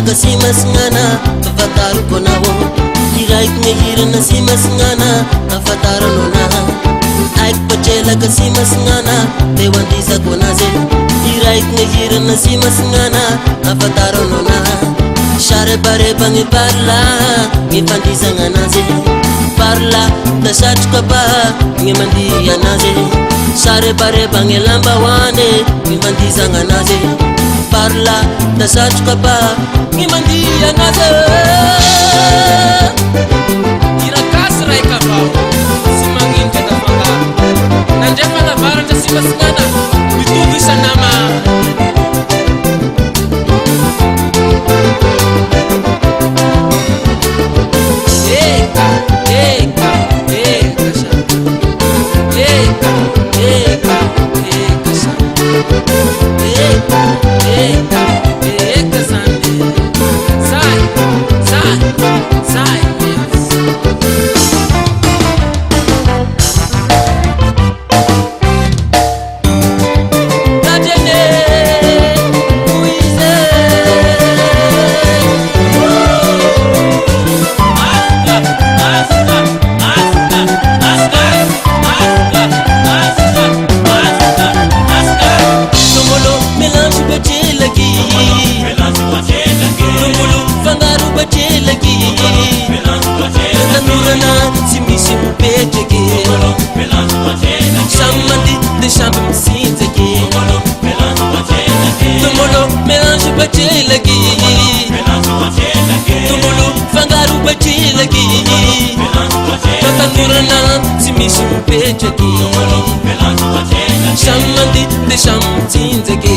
kasimasngana afataro konawo Iraik ngehirna simasngana afataro nona Aik pachela kasimasngana Dewandiza konaze Iraik ngehirna simasngana afataro nona Share bare bangi parla Ngifandiza nganaze Parla tasach kapa Ngimandiya naze Share bare bangi lamba wane Ngifandiza nganaze Parla tasach kapa Ngimandiya naze Ira kasra ikapao Simangin kata fanga Nanjefa na barata simasngana Bitubi sanama Shamandi de sham tinzeke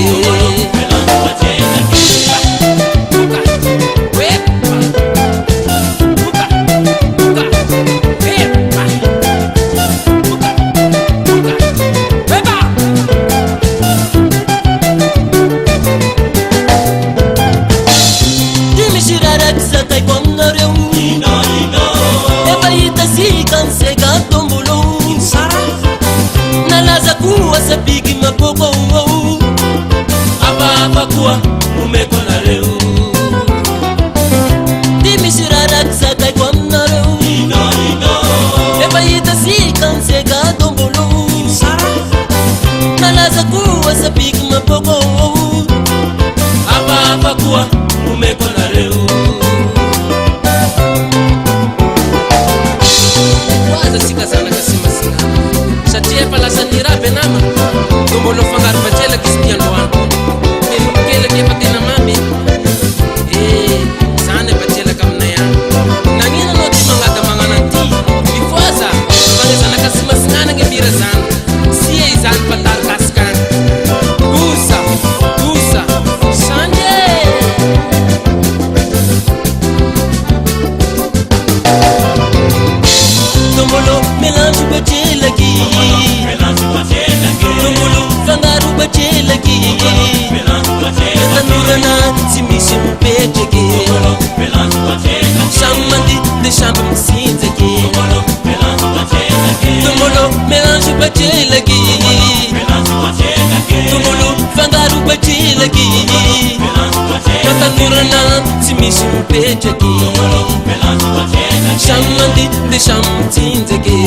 Sabiki mapoko Apa kuwa umekona leo Dimi shirara kisakai kwa mnaro Eba yita sika nsega dombolo Nalaza kuwa sabiki mapoko Apa kuwa umekona leo Waza sika sana kasima sina Shatie pala sanira benama Tumbolo fangar bachela kistian wanko Kele ke patina mami Sane bachela kamna ya Nangina no di mangata mangananti Difuaza Pangizana kasima singana ngebira zan Siya izan patar kaskan Gusa Sanje Tumbolo melange bachela ki Tumbulu fangaru bachela ki Tanurana simisi mpete ki Shamandi de shambi msinze ki Tumbulu melange bachela ki Tumbulu fangaru bachela ki Tanurana simisi mpete ki Shamandi de shambi msinze ki